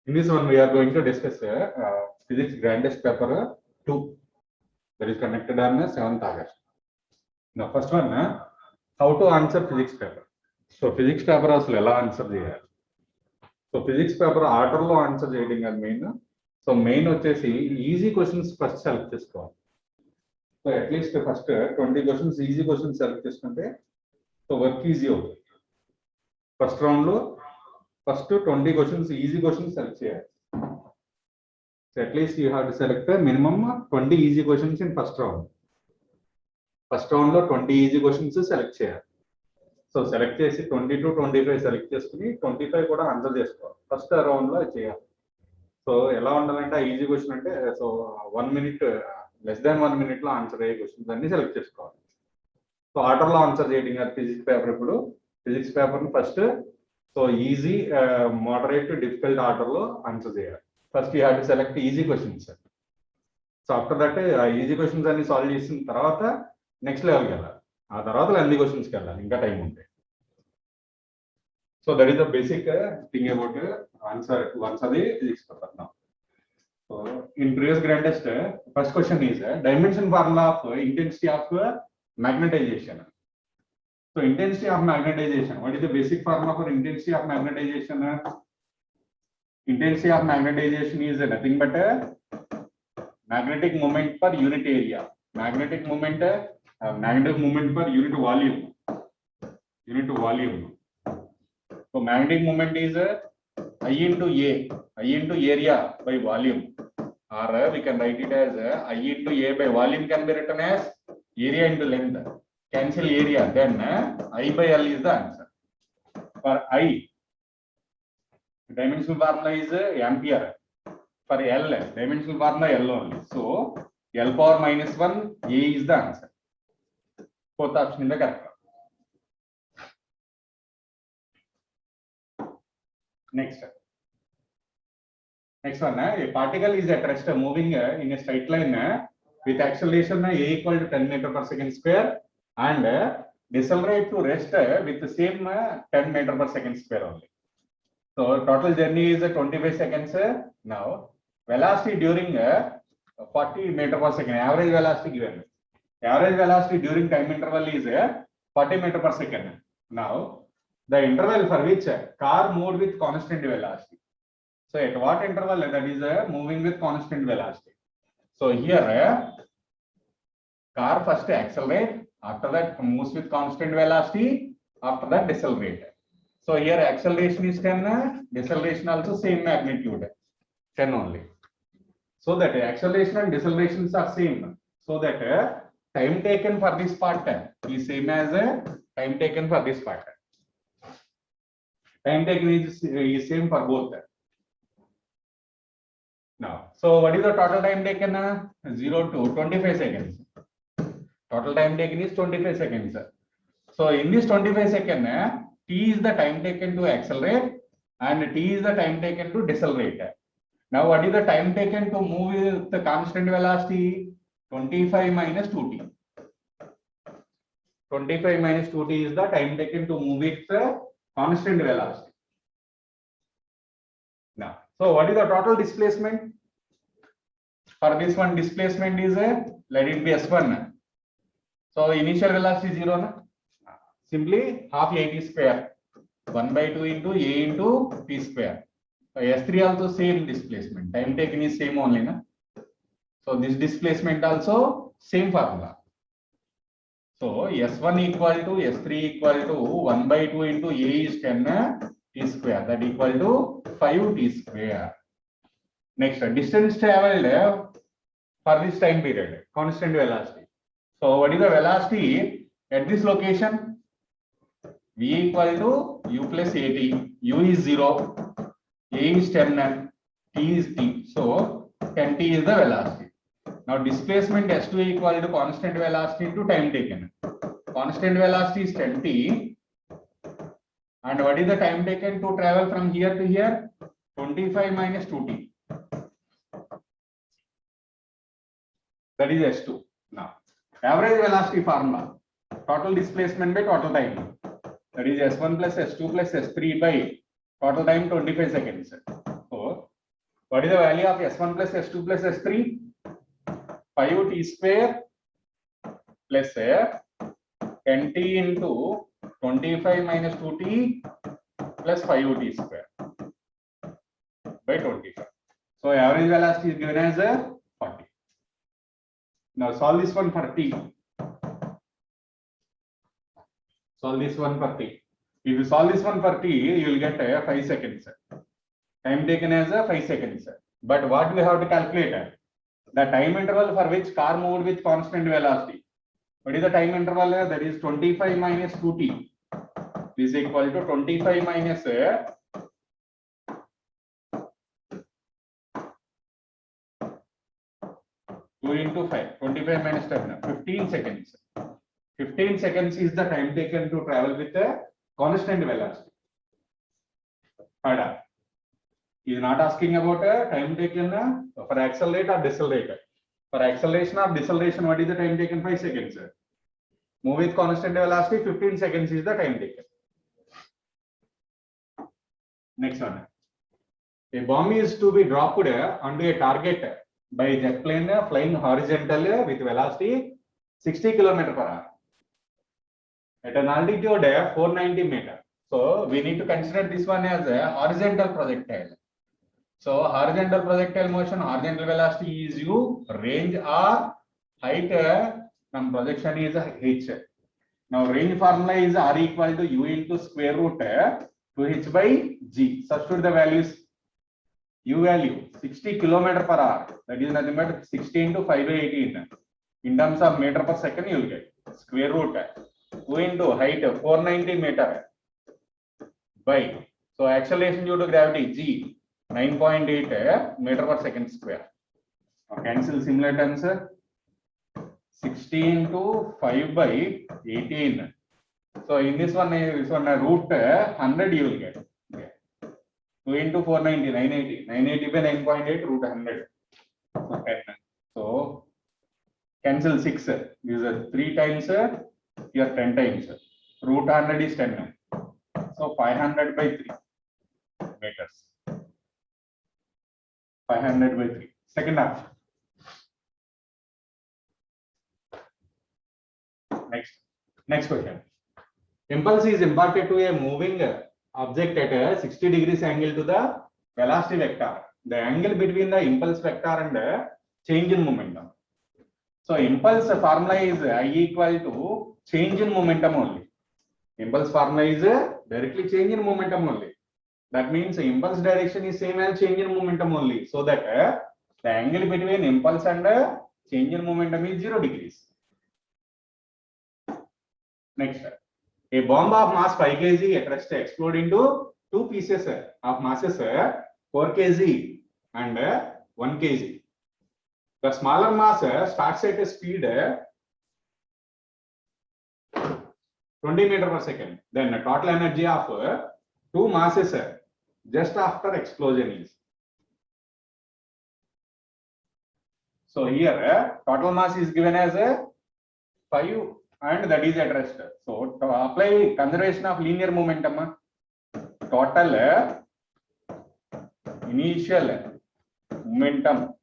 In this one, we are going to discuss physics grandest paper 2 that is conducted on 7th August. Now, first one, how to answer physics paper. So, physics paper aslu ela answer cheyali. So, physics paper order lo answer cheyadam adi main. So, main vachesi easy questions first select chesukovali. So, at least first 20 questions easy questions select chestunte so work easy avutadi. First round lo first 20 questions easy questions select cheyali. So at least you have to select a minimum 20 easy questions in first round. First round lo 20 easy questions select cheyali. So select chesi 20 to 25 select cheskuni 25 kuda answer chesukovali. First round lo cheyali. So ela undalante easy question ante so 1 minute less than 1 minute lo answer aye questions anni select chesukovali. So order lo answer cheyadam gar physics paper ippudu physics paper ni first so easy moderate to difficult order lo answer cheyali. First you have to select easy questions. So after that easy questions అన్ని solve చేసిన తర్వాత next లెవెల్కి వెళ్ళాలి. ఆ తర్వాత lengthy క్వశ్చన్స్కి వెళ్ళాలి ఇంకా టైం ఉంటే. So that is the basic thing about answer అది physics paper. Now so in previous grand test first question is dimension formula of intensity of magnetization. So intensity of magnetization, what is the basic formula for intensity of magnetization? Intensity of magnetization is nothing but magnetic moment per unit area. Magnetic moment per unit volume. So magnetic moment is I into area by volume, or we can write it as I into A by volume can be written as area into length. Cancel area, then I by L is the answer. For I, dimensional formula is ampere. For L, dimensional formula L only. So L power minus 1 A is the answer. Fourth option is the correct one. Next one, a particle is at rest moving in a straight line with acceleration A equal to 10 meter per second square and decelerate to rest with the same 10 meter per second square only. So total journey is 25 seconds. Now velocity during 40 meter per second, average velocity given. Average velocity during time interval is 40 meter per second. Now the interval for which car moved with constant velocity. So at what interval? That is moving with constant velocity. So here car first accelerate, after that moves with constant velocity, after that decelerate. So here acceleration is 10, deceleration also same magnitude, 10 only. So that acceleration and decelerations are same. So that time taken for this part is same as time taken for this part. Time taken is same for both. Now, so what is the total time taken? 0 to 25 seconds. Total time taken is 25 seconds. So in this 25 seconds, T is the time taken to accelerate and T is the time taken to decelerate. Now what is the time taken to move with the constant velocity? 25 minus 2t. 25 minus 2t is the time taken to move with the constant velocity. Now, so what is the total displacement? For this one, displacement is let it be S1. So initial velocity 0. Simply half AT square, 1 by 2 into A into T square. So S3 also same displacement. Time taken is same only. Na? So this displacement also same formula. So S1 equal to S3 equal to 1 by 2 into A is 10 T square. That equal to 5 T square. Next, distance traveled for this time period, constant velocity. So what is the velocity at this location? V equal to U plus AT. U is 0, A is 10, T is T. So 10T is the velocity. Now displacement S2 equal to constant velocity into time taken. Constant velocity is 10T. And what is the time taken to travel from here to here? 25 minus 2T. That is S2. Now average velocity formula. Total displacement by total time. That is S1 plus S2 plus S3 by total time 25 seconds. So What is the value of S1 plus S2 plus S3? 5t square plus 10t into 25 minus 2t plus 5t square by 25. So average velocity is given as 40. Now solve this one for t. Solve this one for t. If you solve this one for t, you will get 5 seconds. Time taken as 5 seconds. But what we have to calculate? The time interval for which car moved with constant velocity. What is the time interval? That is 25 minus 2t. This is equal to 25 minus 2 into 5. 25 minus 10. 15 seconds. 15 seconds is the time taken to travel with a constant velocity. He is not asking about a time taken for accelerate or decelerate. For acceleration or deceleration, what is the time taken? 5 seconds. Move with constant velocity, 15 seconds is the time taken. Next one. A bomb is to be dropped onto a target by a jet plane flying horizontal with velocity 60 km/h at an altitude 490 meters. So we need to consider this one as a horizontal projectile. So horizontal projectile motion, horizontal velocity is u, range r, height from projection is h. Now range formula is r equal to u into square root 2h by g. Substitute the values. U value 60 km/h. That is nothing but 60 into 5 by 18. In terms of meter per second, you will get square root 2 into height 490 meter by. So acceleration due to gravity g 9.8 meter per second square. Now cancel similar terms. 60 into 5 by 18. So in this one root 100 you will get. Okay. 2 into 490, 980. 980 by 9.8 root 100. Okay. So cancel 6. This is 3 times. Here 10 times. Root 100 is 10. So 500 by 3 meters. 500 by 3. Second half. Next question. Impulse is imparted to a moving object at a 60 degrees angle to the velocity vector. The angle between the impulse vector and change in momentum. So impulse formula is I equal to change in momentum only. Impulse formula is directly change in momentum only. That means impulse direction is same as change in momentum only. So that the angle between impulse and change in momentum is 0 degrees. Next, a bomb of mass 5 kg at rest explode into 2 pieces of masses 4 kg and 1 kg. The smaller mass starts at a speed 20 meters per second. Then the total energy of 2 masses just after explosion is. So here total mass is given as 5 and that is at rest. So to apply conservation of linear momentum, total initial momentum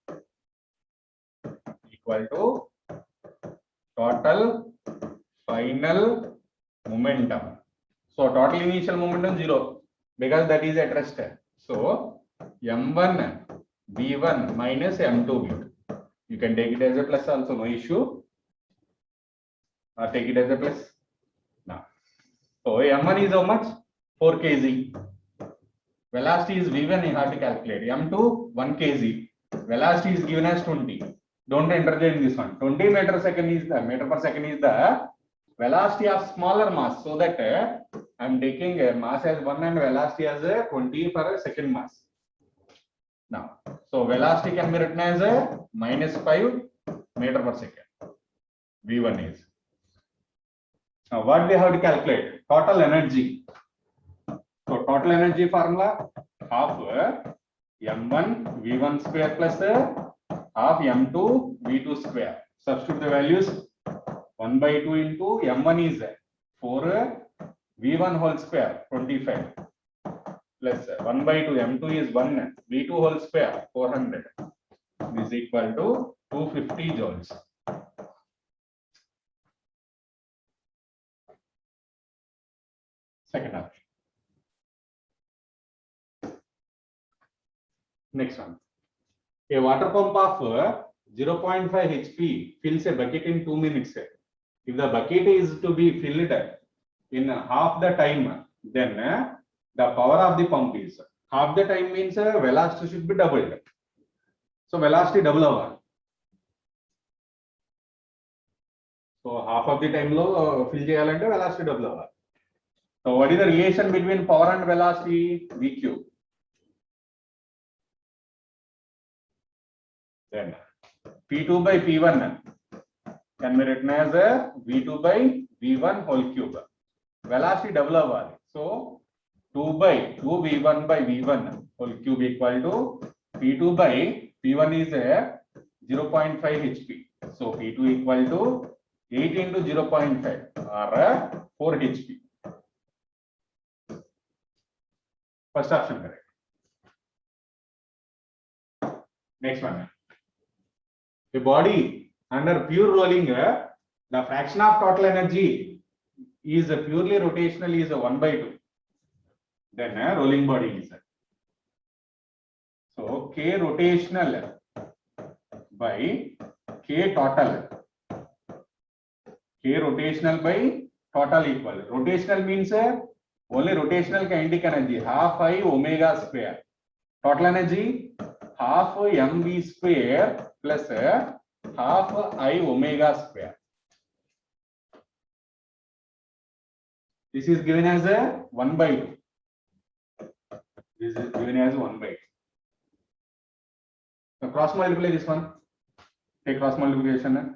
equal to total final momentum. So total initial momentum 0 because that is at rest. So m1 v1 minus m2 v2. You can take it as a plus also, no issue. Or take it as a plus. Now, so m1 is how much? 4 kg. Velocity is v1, you have to calculate. m2 1 kg. Velocity is given as 20. Don't interchange this one. 20 meter per second is the velocity of smaller mass. So that I am taking mass as 1 and velocity as 20 per second mass. Now, so velocity can be written as minus 5 meter per second. v1 is. Now, what we have to calculate? Total energy. So, total energy formula half m1 v1 square plus half m2 v2 square. Substitute the values. 1 by 2 into m1 is 4 v1 whole square 25 plus 1 by 2, m2 is 1, v2 whole square 400 is equal to 250 joules. Second option. Next one. A water pump of 0.5 HP fills a bucket in 2 minutes. If the bucket is to be filled in half the time, then the power of the pump is half the time means velocity should be doubled. So velocity double over. So half of the time lo fill cheyalante velocity double over. So what is the relation between power and velocity? V cube. Then P2 by P1 can be written as V2 by V1 whole cube. Velocity double over. So 2 by 2 V1 by V1 whole cube equal to P2 by P1 is 0.5 HP. So P2 equal to 8 into 0.5 or 4 HP. First option correct. Next one. A body under pure rolling, the fraction of total energy is purely rotational is 1 by 2. Then rolling body is. So K rotational by K total. K rotational by total equal. Rotational means only rotational kinetic energy half I omega square. Total energy half mv square plus half I omega square. This is given as 1 by 2. This is given as 1 by 2. So cross multiply this one. Take cross multiplication.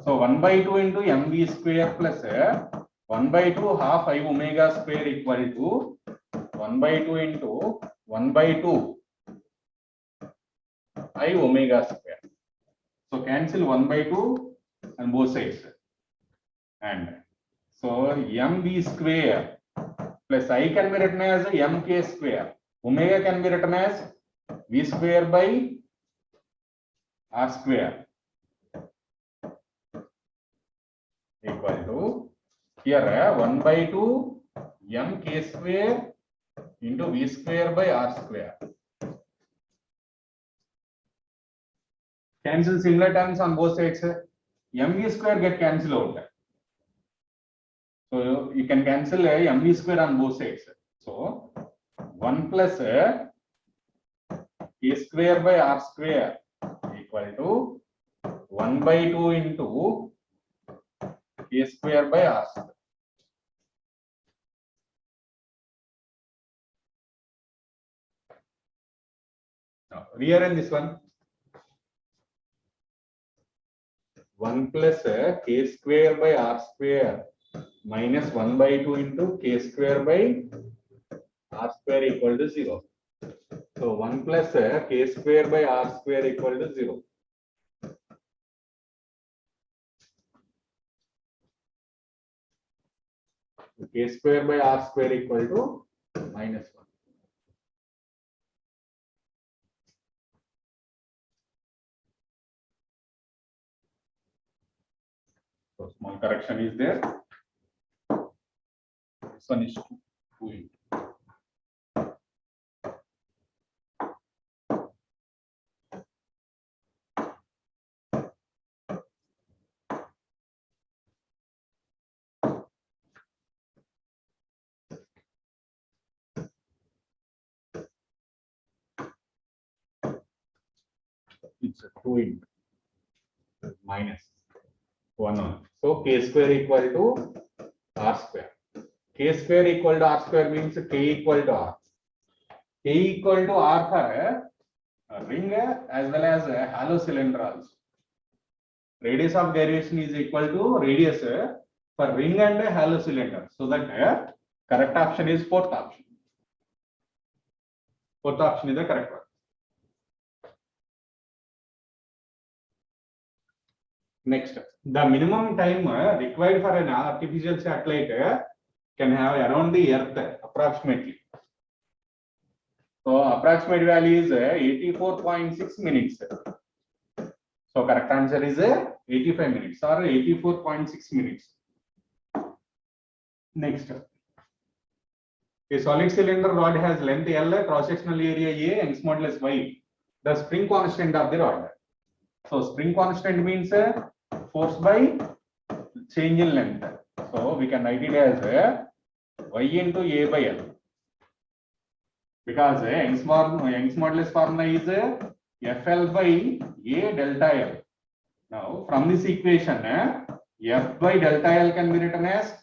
So 1 by 2 into mv square plus 1 by 2 half I omega square equal to 1 by 2 into 1 by 2 I omega square. So cancel 1 by 2 on both sides. And so mv square plus I can be written as mk square. Omega can be written as v square by r square equal to here 1 by 2 mk square into v square by r square. Cancel similar terms on both sides. mv square get cancelled out. So you can cancel mv square on both sides. So 1 plus k square by r square equal to 1 by 2 into k square by r square. Now rearrange this one. 1 plus k square by r square minus 1 by 2 into k square by r square equal to 0. So 1 plus k square by r square equal to 0. K square by r square equal to minus 1. So small correction is there. This one is 2 into. It's a 2 into minus 1 on. So k square equal to r square. K square equal to r square means k equal to r. K equal to r for a ring as well as a hollow cylinder also. Radius of derivation is equal to radius for ring and a hollow cylinder. So that correct option is fourth option. Fourth option is the correct one. Next, the minimum time required for an artificial satellite can have around the Earth approximately. So approximate value is 84.6 minutes. So correct answer is 85 minutes or 84.6 minutes. Next. A solid cylinder rod has length L, cross-sectional area A, Young's modulus Y. The spring constant of the rod. So spring constant means force by change in length. So we can write it as Y into A by L. Because Young's modulus formula is FL by A delta L. Now from this equation, F by delta L can be written as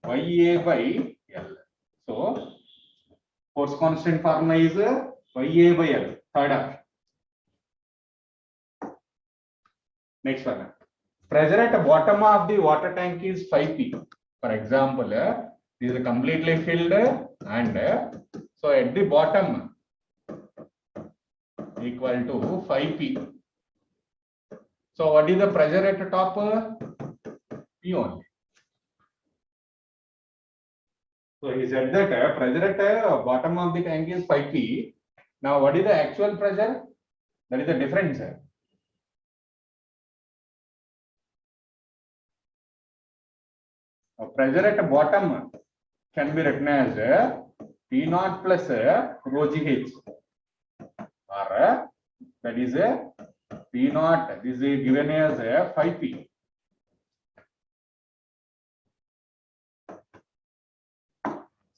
YA by L. So force constant formula is YA by L. Third option. Next one. Pressure at the bottom of the water tank is 5 p. For example, this is completely filled and so at the bottom equal to 5 p. So what is the pressure at the top? P only. So he said that pressure at the bottom of the tank is 5 p. Now what is the actual pressure? That is the difference. Pressure at the bottom can be written as P naught plus rho GH, or that is P naught. This is given as 5 p.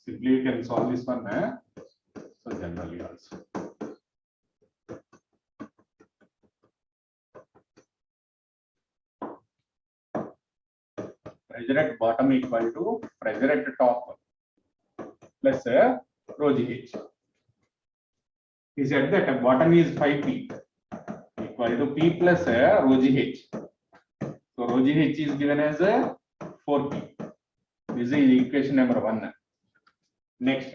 Simply you can solve this one. So generally also. Pressure at bottom equal to pressure at the top plus rho GH. He said that bottom is 5 p equal to P plus rho GH. So rho GH is given as 4 p. This is equation number 1. Next.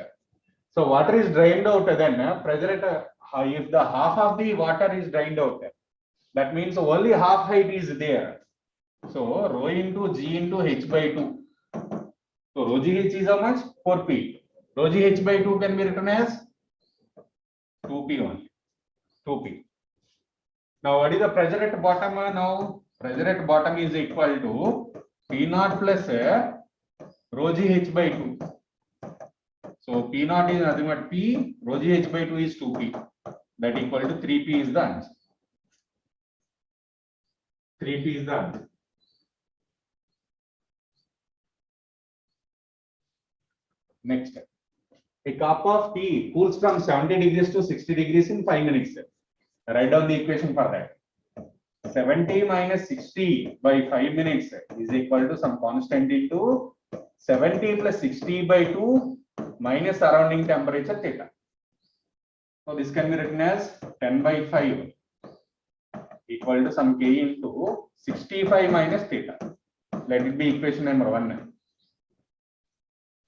So water is drained out, then pressure at if the half of the water is drained out, that means only half height is there. So rho into G into H by 2. So rho GH is how much? 4 p. Rho GH by 2 can be written as 2 p only. 2 p. Now what is the pressure at bottom? Now pressure at bottom is equal to P naught plus rho GH by 2. So P naught is nothing but P, rho GH by 2 is 2p. That equal to 3p is the answer. 3p is the answer. Next. A cup of tea cools from 70 degrees to 60 degrees in 5 minutes. Write down the equation for that. 70 minus 60 by 5 minutes is equal to some constant into 70 plus 60 by 2 minus surrounding temperature theta. So this can be written as 10 by 5 equal to some k into 65 minus theta. Let it be equation number 1.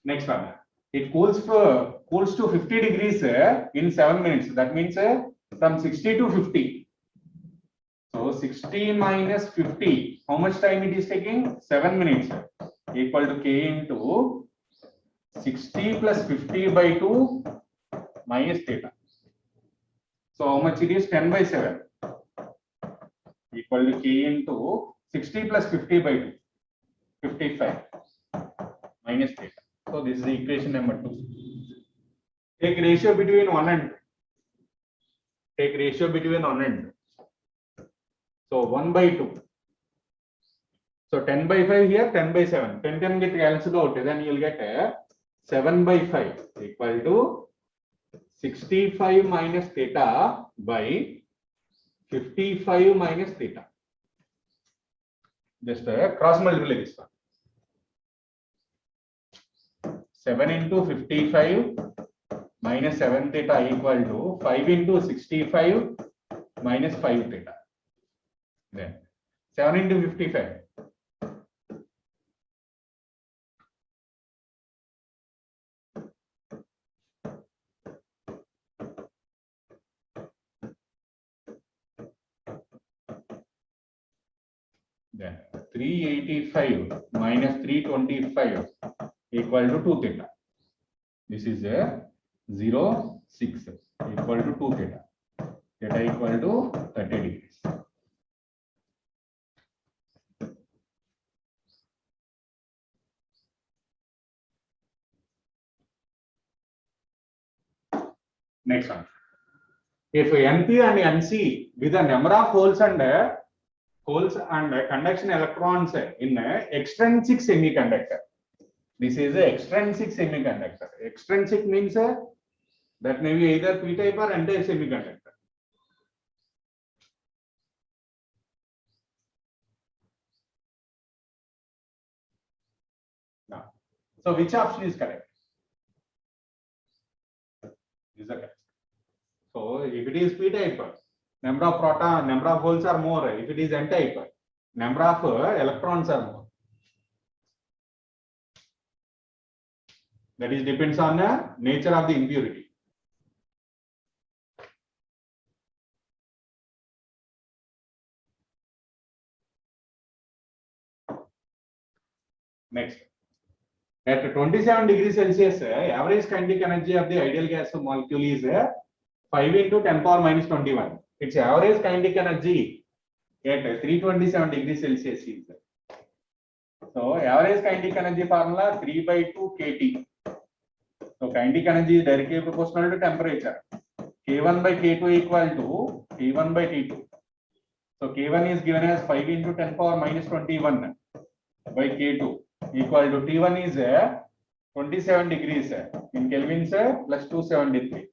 Next one. It cools to 50 degrees in 7 minutes. That means from 60 to 50. So 60 minus 50. How much time it is taking? 7 minutes. Equal to k into 60 plus 50 by 2 minus theta. So how much it is? 10 by 7. Equal to k into 60 plus 50 by 2. 55 minus theta. So this is the equation number 2. Take ratio between 1 and 2. Take ratio between 1 and 2. So 1 by 2. So 10 by 5 here, 10 by 7. 10 can get cancelled out. Then you will get 7 by 5 equal to 65 minus theta by 55 minus theta. Just cross multiply this one. 7 into 55 minus 7 theta equal to 5 into 65 minus 5 theta. Then 7 into 55. Then 385 minus 325 equal to 2 theta. This is 0, 6 equal to 2 theta. Theta equal to 30 degrees. Next one. If NP and NC with the number of holes and conduction electrons in extrinsic semiconductor. This is a extrinsic semiconductor. Extrinsic means that may be either p type or n type semiconductor. Now, so which option is correct? This is correct. So if it is p type, number of holes are more. If it is n type, number of electrons are more. That is depends on the nature of the impurity. Next, at 27 degrees Celsius, average kinetic energy of the ideal gas molecule is 5 into 10 power minus 21. Its average kinetic energy at 327 degrees Celsius is. So average kinetic energy formula 3 by 2 kT. So kinetic energy is directly proportional to temperature. K1 by K2 equal to T1 by T2. So K1 is given as 5 into 10 power minus 21 by K2 equal to T1 is 27 degrees in Kelvin plus 273.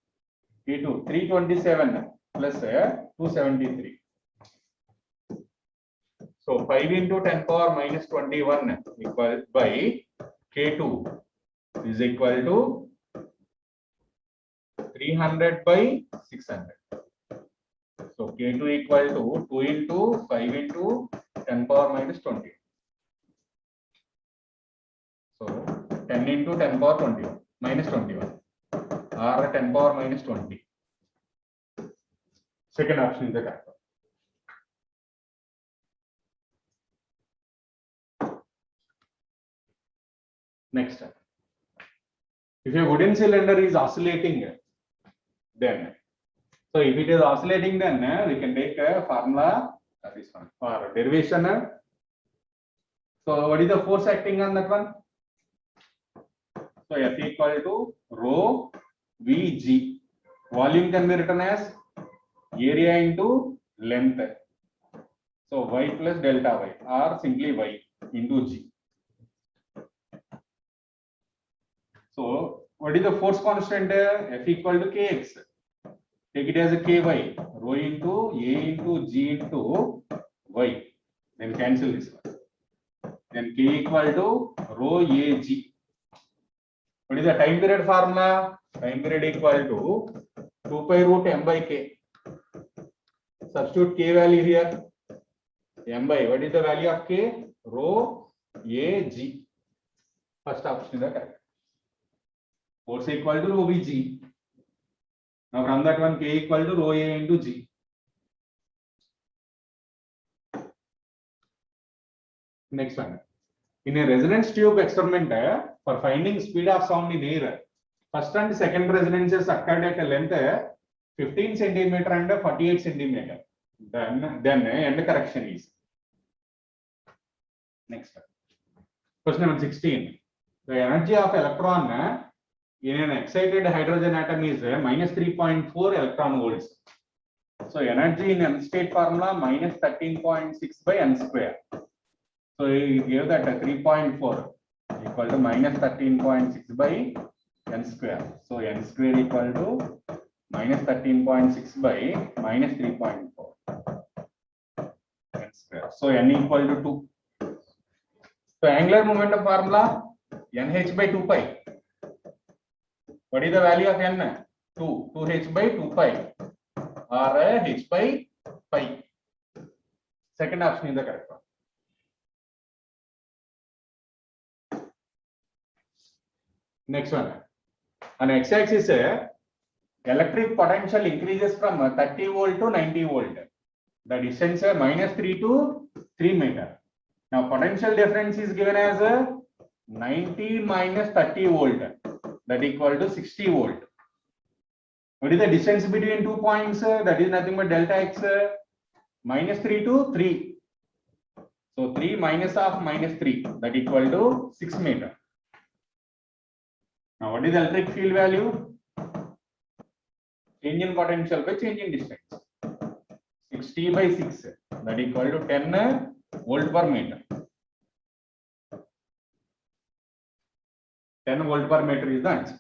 T2 327 plus 273. So 5 into 10 power minus 21 equal by K2 is equal to 300 by 600. So K2 equal to 2 into 5 into 10 power minus 20. So 10 into 10 power 21 minus 21 or 10 power minus 20. Second option is the correct one. Next, if a wooden cylinder is oscillating, then so if it is oscillating, then we can take a formula this one for derivation. So what is the force acting on that one? So F equal to rho Vg. Volume can be written as area into length. So y plus delta y or simply y into g. So what is the force constant? F equal to kx. Take it as a ky, rho into a into g into y. Then cancel this one. Then k equal to rho ag. What is the time period formula? Time period equal to 2 pi root m by k. Substitute k value here. M by what is the value of k? Rho ag. First option is the correct. Force equal to rho Vg. Now from that one, k equal to rho a into g. Next one. In a resonance tube experiment, for finding speed of sound in air, first and second resonances occurred at a length 15 centimeter and 48 centimeter. Then end correction is. Next. Question number 16. The energy of electron in an excited hydrogen atom is minus 3.4 electron volts. So energy in n state formula minus 13.6 by n square. So you give that 3.4 equal to minus 13.6 by n square. So n square equal to minus 13.6 by minus 3.4 n square. So n equal to 2. So angular momentum formula nh by 2 pi. What is the value of n? 2. 2h by 2 pi or h by pi. Second option is the correct one. Next one. On x-axis, electric potential increases from 30 volt to 90 volt. The distance minus 3 to 3 meter. Now potential difference is given as 90 minus 30 volt. That equal to 60 volt. What is the distance between 2 points? That is nothing but delta x minus 3 to 3. So 3 minus of minus 3, that equal to 6 meter. Now what is the electric field value? Change in potential by change in distance. 60 by 6, that equal to 10 volt per meter. 10 volt per meter is the answer.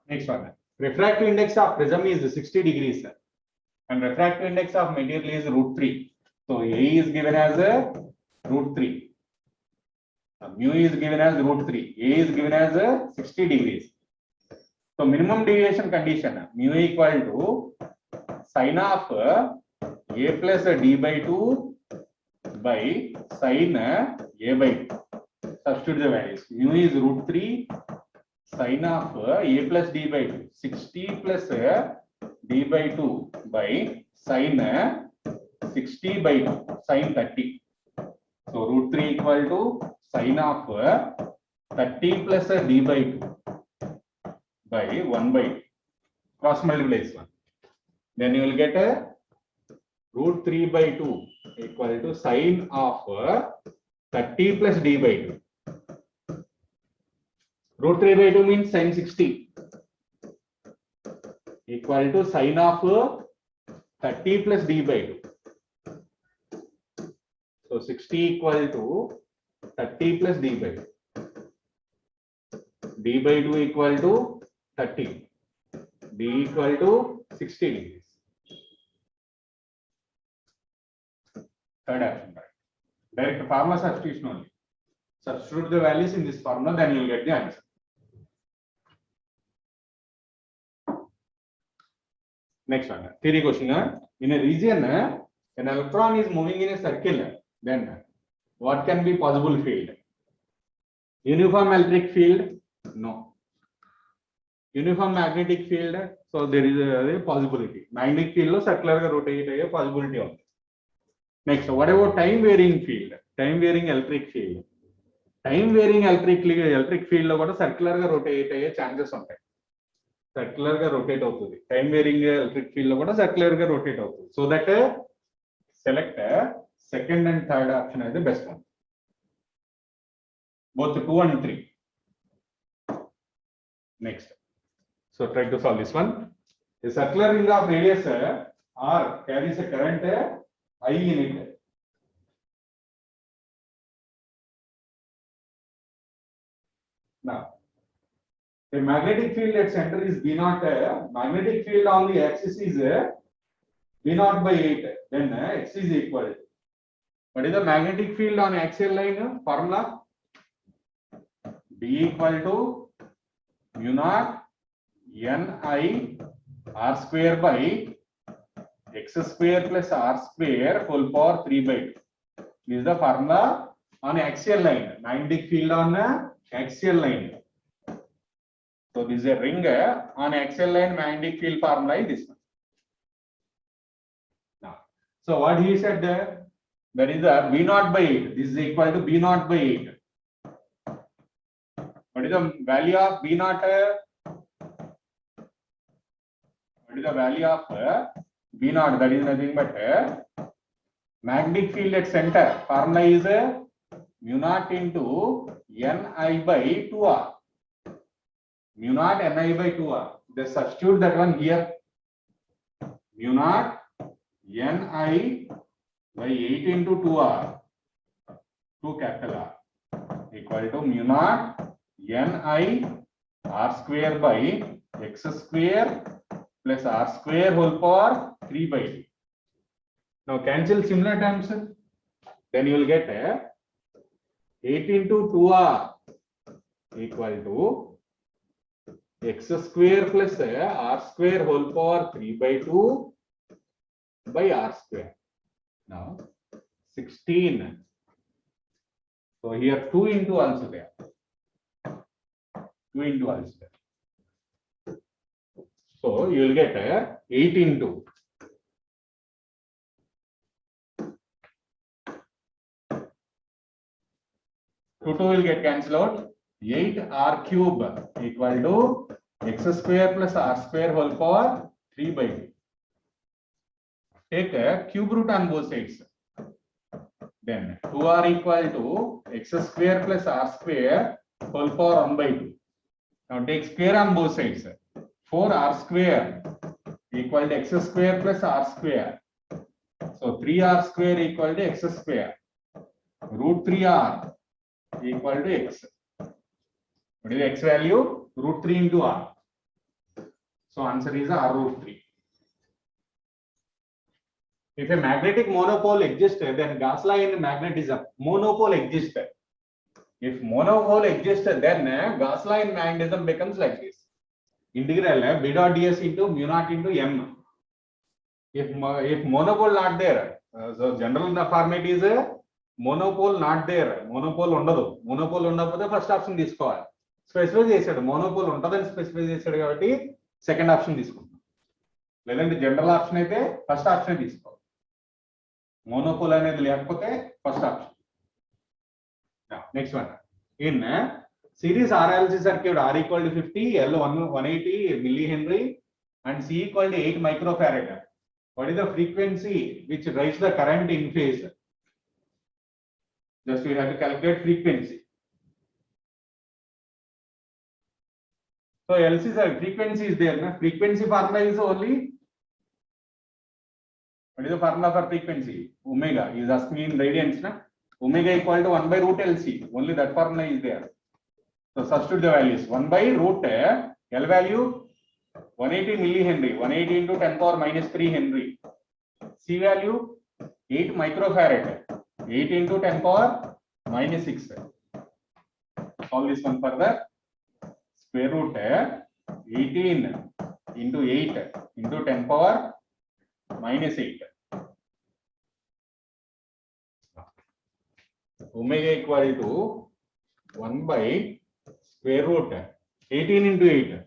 Next one. Refractive index of prism is 60 degrees and refractive index of material is √3. So A is given as √3. Mu is given as √3. A is given as 60 degrees. So minimum deviation condition, mu equal to sine of A plus D by 2 by sine A by 2. Substitute the values. Mu is √3 sine of A plus D by 2. 60 plus D by 2 by sine 60 by 2. Sine 30. So √3 equal to sine of 30 plus D by 2 by 1 by 2. Cross multiply this one. Then you will get a √3 by 2 equal to sine of 30 plus D by 2. √3 by 2 means sine 60 equal to sine of 30 plus D by 2. So 60 equal to 30 plus D by 2. D by 2 equal to 30. D equal to 60 degrees. Third option, right? Direct formula substitution only. Substitute the values in this formula, then you will get the answer. Next one, theory question. In a region, an electron is moving in a circle, then what can be possible field? Uniform electric field? No. Uniform magnetic field? So there is a possibility. Magnetic field circular rotate a possibility of. Next, what about time varying field? Time varying electric field. Time varying electric field lo kuda circular ga rotate aye chances untayi. Circular ga rotate avutundi. Time varying electric field lo kuda circular ga rotate avutundi. So that select second and third option as the best one. Both 2 and 3. Next. So try to solve this one. A circular ring of radius R carries a current I in it. Now, the magnetic field at center is B0. Magnetic field on the axis is B0 by 8. Then X is equal to. What is the magnetic field on axial line? Formula? B equal to mu naught Ni R square by X square plus R square whole power 3 by 2. This is the formula on axial line. Magnetic field on axial line. So this is a ring on axial line. Magnetic field formula is this one. Now, so what he said there? That is the B0 by 8. This is equal to B0 by 8. What is the value of B0? What is the value of B0? That is nothing but magnetic field at center. Formula is mu naught into Ni by 2R. Mu naught Ni by 2R. Just substitute that one here. Mu naught Ni by 8 into 2R. 2 capital R. Equal to mu naught Ni R square by X square plus R square whole power 3 by 2. Now cancel similar terms. Then you will get 8 into 2R equal to X square plus R square whole power 3 by 2 by R square. Now 16. So here 2 into also there. 2 into also there. So you will get 8 into 2 will get cancelled out. 8r cube equal to x square plus r square whole power 3 by 2. Take a cube root on both sides. Then 2r equal to x square plus r square whole power 1 by 2. Now take square on both sides. 4r square equal to x square plus r square. So 3r square equal to x square. Root 3r equal to x. What is the x value? Root 3 into r. So answer is r root 3. If a magnetic monopole exists, then Gauss law in magnetism, monopole exists. If monopole exists, then Gauss law in magnetism becomes like this. Integral b dot ds into mu naught into m. If monopole not there, so general format is monopole not there. Monopole undadu. Monopole undapode first option తీసుకోవాలి. Specify చేశాడు monopole ఉంటదని specify చేశాడు కాబట్టి second option తీసుకుంటాం. లేదంటే general option అయితే first option తీసుకోవాలి. monopole అనేది లేకపోతే first option. Next one. In series RLC circuit, R equal to 50, L 180 millihenry, and C equal to 8 microfarad. What is the frequency which drives the current in phase? Just we have to calculate frequency. So LC frequency is there. Frequency formula is only. What is the formula for frequency? Omega is asking in radians. Omega equal to 1 by root LC. Only that formula is there. So substitute the values. 1 by root L value 180 millihenry. 180 into 10 power minus 3 Henry. C value 8 microfarad. 8 into 10 power minus 6. Solve this one further. Square root 18 into 8 into 10 power minus 8. Omega equal to 1 by square root 18 into 8,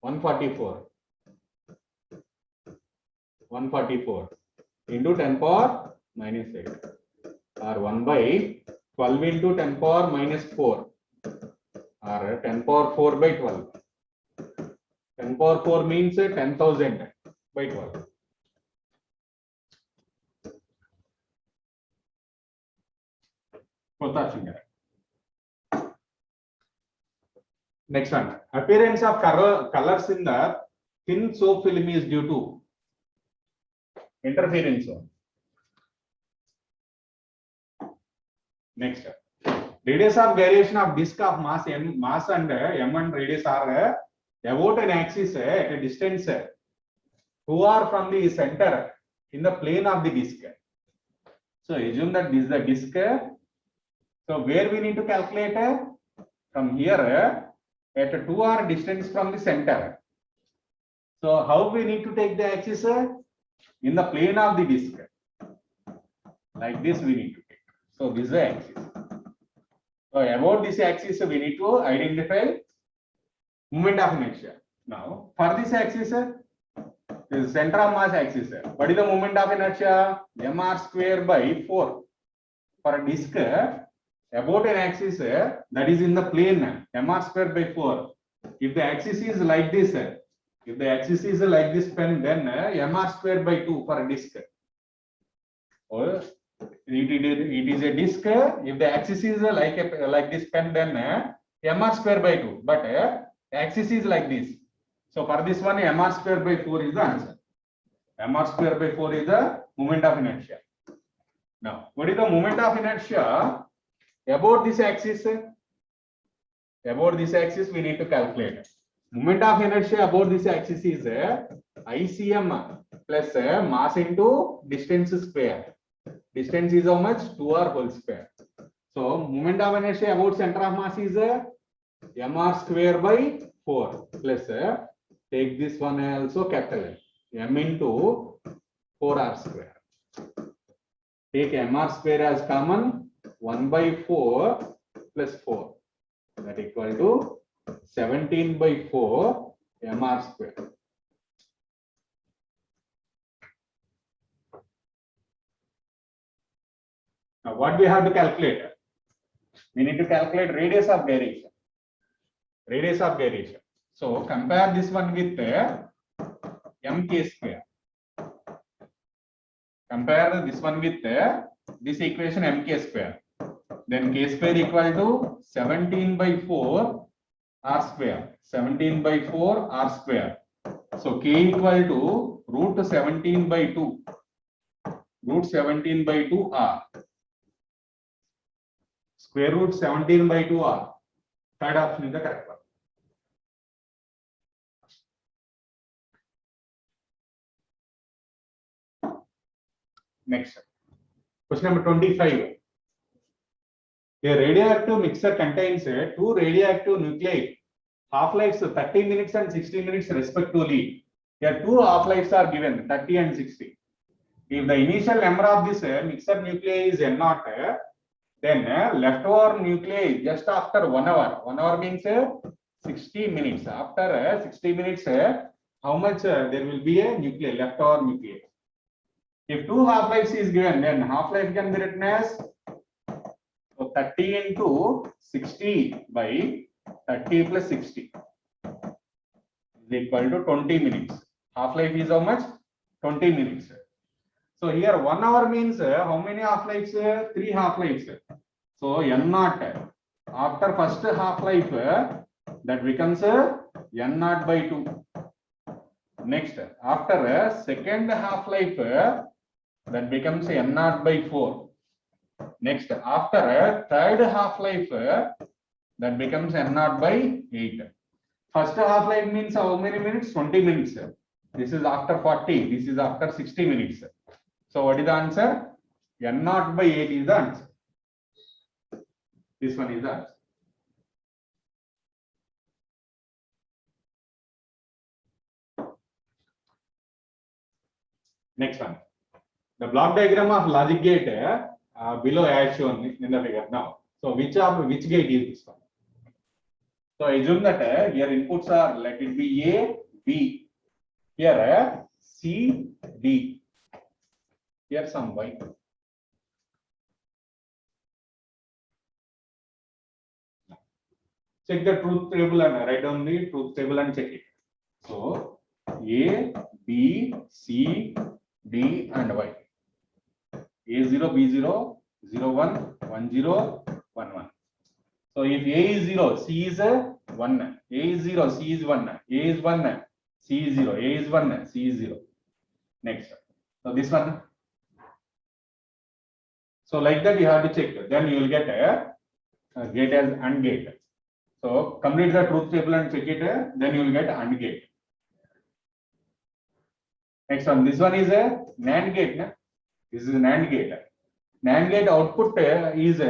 144. 144 into 10 power minus 8, or 1 by 12 into 10 power minus 4, or 10 power 4 by 12. 10 power 4 means 10,000 by 12. Next one. Appearance of colors in the thin soap film is due to interference. Next. Radius of gyration of disk of mass and m and radius are about an axis at a distance 2r from the center in the plane of the disk. So assume that this is the disk. So where we need to calculate from here at a 2r distance from the center. So how we need to take the axis in the plane of the disk. Like this we need to take. So this is the axis. So about this axis we need to identify moment of inertia. Now for this axis, this is center of mass axis. What is the moment of inertia? mr square by 4 for a disk about an axis that is in the plane mr square by 4. If the axis is like this, pen, then mr square by 2 for a disk. Or it is a disk. If the axis is like this pen, then mr square by 2. But axis is like this. So for this one, mr square by 4 is the answer. Mr square by 4 is the moment of inertia. Now, what is the moment of inertia about this axis? About this axis, we need to calculate. Moment of inertia about this axis is ICM plus mass into distance square. Distance is how much? 2r whole square. So moment of inertia about center of mass is mr square by 4 plus take this one also capital M into 4r square. Take mr square as common, 1 by 4 plus 4, that equal to 17 by 4 mr square. Now what we have to calculate? We need to calculate radius of gyration. Radius of gyration. So compare this one with mk square. Compare this one with this equation mk square. Then k square equal to 17 by 4 r square. 17 by 4 r square. So k equal to root 17 by 2. Root 17 by 2 r. Square root 17 by 2 r. Third option is the correct one. Next. Question number 25. A radioactive mixture contains two radioactive nuclei. Half-lives 30 minutes and 60 minutes respectively. Here two half-lives are given, 30 and 60. If the initial number of this mixture nuclei is N0, then leftover nuclei just after 1 hour. 1 hour means 60 minutes. After 60 minutes, how much there will be a nuclei, leftover nuclei. If two half-lives is given, then half-life can be written as 30 into 60 by 30 plus 60 is equal to 20 minutes. Half-life is how much? 20 minutes. So here 1 hour means how many half-lives? 3 half-lives. So N0 after first half-life that becomes N0 by 2. Next after second half-life that becomes N0 by 4. Next after third half-life that becomes N0 by 8. First half-life means how many minutes? 20 minutes. This is after 40. This is after 60 minutes. So what is the answer? N0 by 8 is the answer. This one is the answer. Next one. The block diagram of logic gate below as shown in the figure now. So which gate is this one? So assume that here inputs are, let it be A, B. Here C, D. Here some Y. Check the truth table and write down the truth table and check it. So A, B, C, D and Y. A0, B0, 0, 1, 1, 0, 1, 1. So if A is 0, C is 1. A is 0, C is 1. A is 1, C is 0. A is 1, C is 0. Next. So this one. So like that you have to check. Then you will get a gate as AND gate. So complete the truth table and check it. Then you will get AND gate. Next one. This one is a NAND gate. This is a NAND gate. NAND gate output is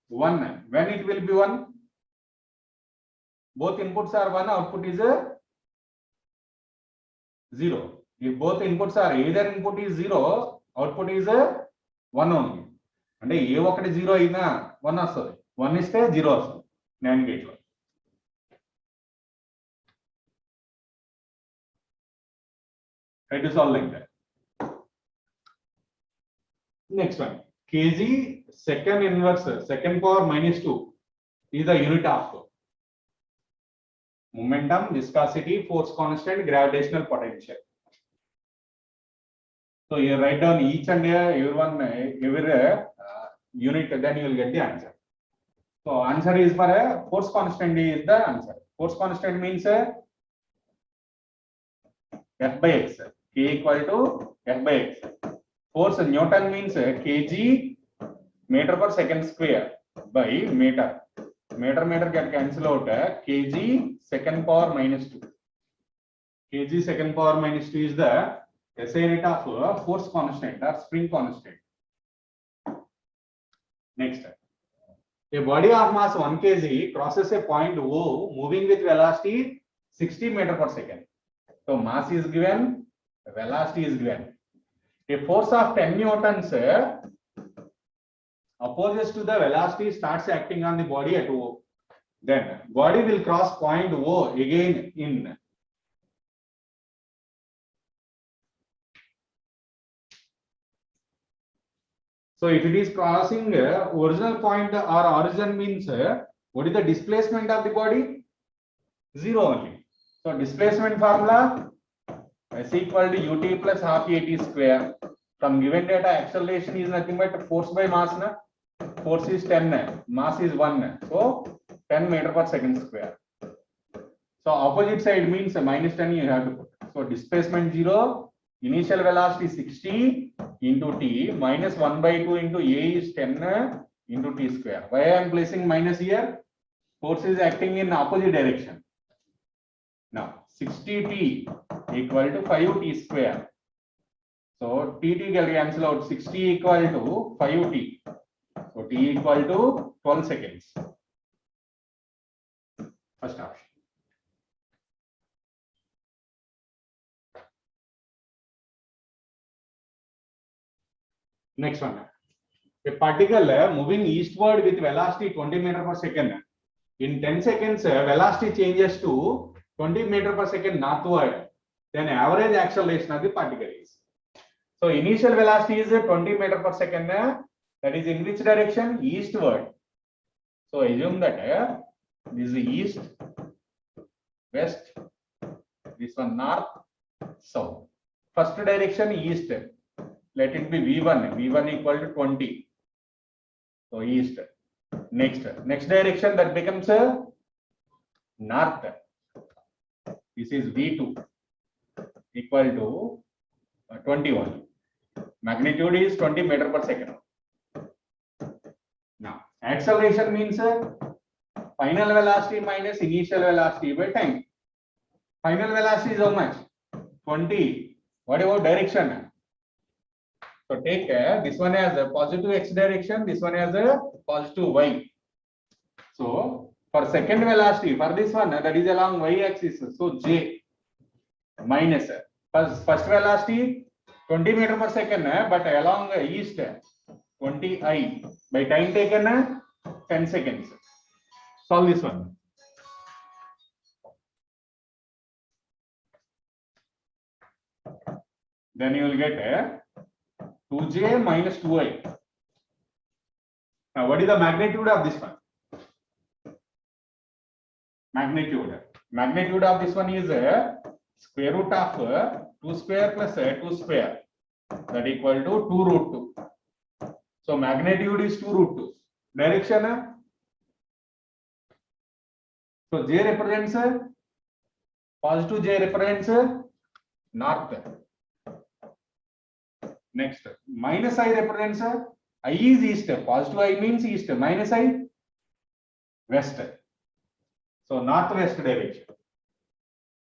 1. When it will be 1? Both inputs are 1, output is 0. If both inputs are either input is 0, output is 1 only. And ఏ ఒకటి 0 అయినా 1 వస్తుంది. 1 ఇస్తే 0 వస్తుంది NAND gate లో. Try to solve like that. Next one. Kg second inverse second power minus 2 is the unit of momentum, viscosity, force constant, gravitational potential. So you write down each and every unit, then you will get the answer. So answer is for a force constant is the answer. Force constant means F by X. K equal to F by X. Force Newton means kg meter per second square by meter. Meter can cancel out kg second power minus 2. Kg second power minus 2 is the SI unit of force constant or spring constant. Next. A body of mass 1 kg crosses a point O moving with velocity 60 meter per second. So mass is given, velocity is given. A force of 10 newtons opposes to the velocity starts acting on the body at O. Then body will cross point O again in So if it is crossing original point or origin means what is the displacement of the body? Zero only. So displacement formula S equal to ut plus half at square. From given data, acceleration is nothing but force by mass. Na? Force is 10, mass is 1. So 10 meter per second square. So opposite side means minus 10 you have to put. So displacement 0, initial velocity 60 into t minus 1 by 2 into a is 10 into t square. Why I am placing minus here? Force is acting in opposite direction. Now 60t equal to 5t square. So t can cancel out. 60 equal to 5t. So t equal to 12 seconds. First option. Next one. A particle moving eastward with velocity 20 meter per second. In 10 seconds, velocity changes to 20 meter per second northward. Then average acceleration of the particle is. So initial velocity is 20 meter per second. That is in which direction? Eastward. So assume that this is east, west, this one north, south. First direction east. Let it be V1. V1 equal to 20. So east. Next direction that becomes north. This is V2 equal to 21. Magnitude is 20 meter per second. Now acceleration means final velocity minus initial velocity by time. Final velocity is how much? 20. What about direction? So take this one as a positive x direction, this one as a positive y. So for second velocity, for this one that is along y axis, so j minus first velocity 20 meter per second, but along east 20 I by time taken 10 seconds. Solve this one. Then you will get 2j minus 2i. Now what is the magnitude of this one? Magnitude of this one is square root of 2 square plus 2 square, that equal to 2 root 2. So magnitude is 2 root 2. Direction, so j represents positive, j represents north. Next, minus I represents I is east. Positive I means east. Minus I west. So northwest direction.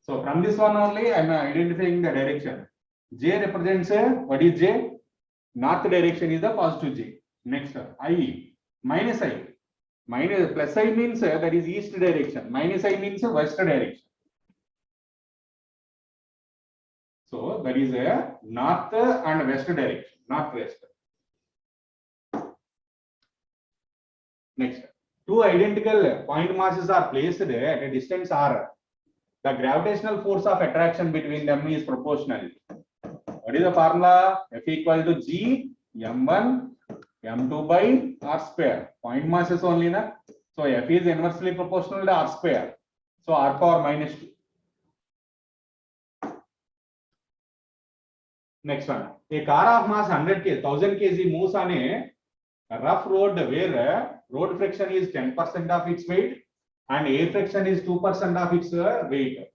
So from this one only I am identifying the direction. J represents what is J? North direction is the positive J. Next, I minus I. Minus plus I means that is east direction. Minus I means west direction. So that is a north and west direction, northwest. Next, two identical point masses are placed at a distance r. The gravitational force of attraction between them is proportional. What is the formula? F equal to G m1 m2 by r square. Point masses only, na? So F is inversely proportional to r square. So r power minus 2. Next one, a car of mass 100 1000 kg moves on a rough road where road friction is 10% of its weight and air friction is 2% of its weight.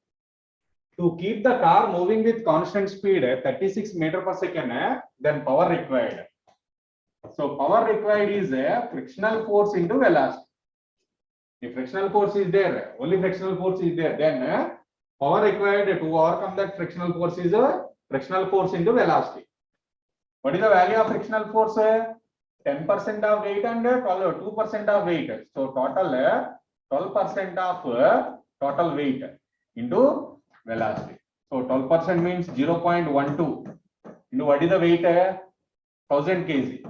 To keep the car moving with constant speed 36 meter per second, then power required. So power required is frictional force into velocity. If frictional force is there, only frictional force is there, then power required to overcome that frictional force is frictional force into velocity. What is the value of frictional force? 10% of weight and 2% of weight. So total 12% of total weight into velocity. So 12% means 0.12 into what is the weight? 1000 kg.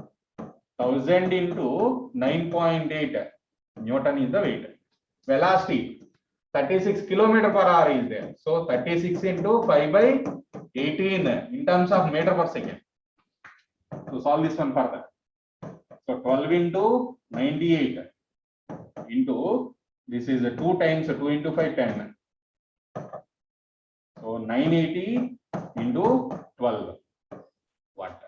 1000 into 9.8 Newton is the weight. Velocity 36 km per hour is there. So 36 into 5 by 18 in terms of meter per second. To solve this one further. So 12 into 98 into this is 2 times 2 into 5 10. So 980 into 12 watt.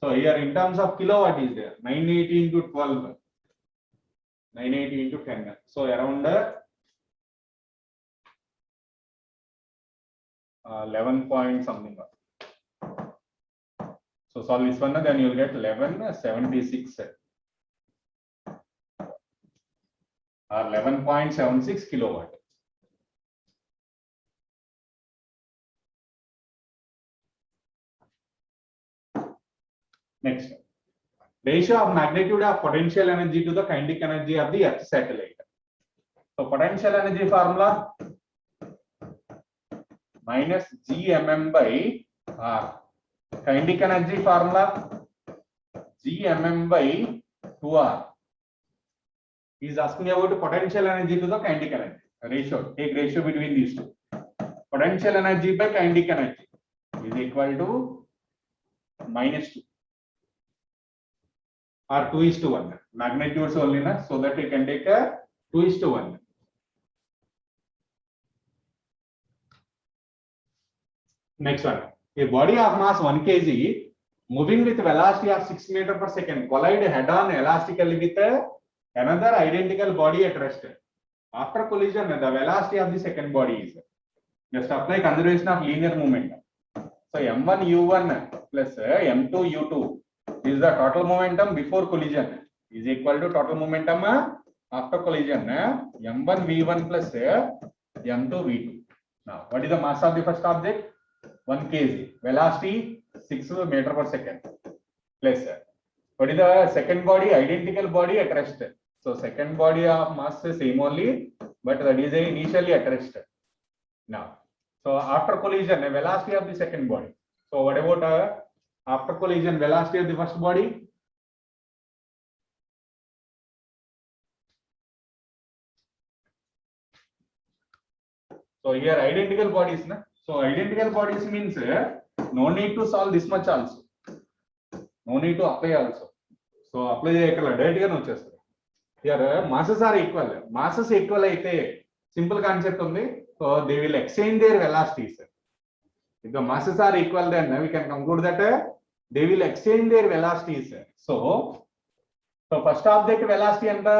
So here in terms of kilowatt is there 980 into 12, 980 into 10. So around 11 point something. So solve this one, then you will get 1176 or 11.76 kilowatt. Next, ratio of magnitude of potential energy to the kinetic energy of the Earth satellite. So potential energy formula minus Gmm by R. Kinetic energy formula Gmm by 2R. He is asking about potential energy to the kinetic energy. Ratio, take ratio between these two. Potential energy by kinetic energy is equal to -2 or 2:1. Magnitudes only, na, so that you can take a 2:1. Next one. A body of mass 1 kg moving with velocity of 6 meters per second collide head-on elastically with another identical body at rest. After collision, the velocity of the second body is just apply conservation of linear momentum. So m1 u1 plus m2 u2 is the total momentum before collision is equal to total momentum after collision m1 v1 plus m2 v2. Now, what is the mass of the first object? 1 kg. Velocity 6 meters per second. Plus what is the second body? Identical body at rest. So second body of mass is same only, but that is initially at rest. Now, so after collision, a velocity of the second body. So what about after collision velocity of the first body? So here identical bodies, na? So identical bodies means no need to solve this much also. No need to apply also. So apply direct ga vachestadi. Here masses are equal. Masses equal aithe simple concept undi. So they will exchange their velocities. If the masses are equal, then we can conclude that they will exchange their velocities. So first object velocity and the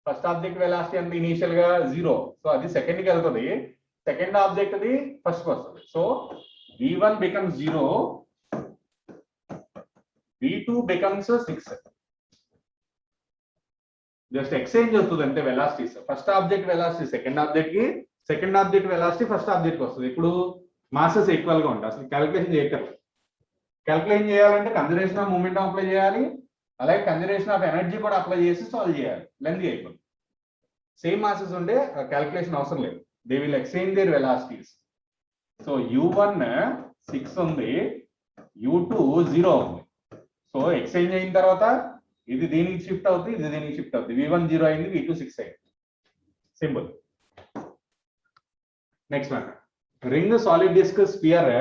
first object velocity and the initial 0. So the second ga second object the first person. So v1 becomes 0, v2 becomes 6. Just exchange అవుతుందంటే velocities. First object velocity second object కి, second object velocity first object కి వస్తుంది. ఇప్పుడు masses equal గా ఉంటాయి. అసలు calculation చేయక్కర్లేదు. Calculation చేయాలంటే కన్జర్వేషన్ ఆఫ్ మూమెంటం అప్లై చేయాలి, అలాగే కన్జర్వేషన్ ఆఫ్ ఎనర్జీ కూడా అప్లై చేసి సాల్వ్ చేయాలి. లెంత్ అయిపోతుంది. సేమ్ masses ఉండే క్యాలిక్యులేషన్ అవసరం లేదు. They will exchange their velocities. So u1 6 ఉంది, u2 0 ఉంది. సో ఎక్స్చేంజ్ అయిన తర్వాత ఇది దీనికి షిఫ్ట్ అవుతుంది, ఇది దీనికి షిఫ్ట్ అవుతుంది. v1 0 అయింది, v2 6 అయింది. Simple. Next one, ring solid disc sphere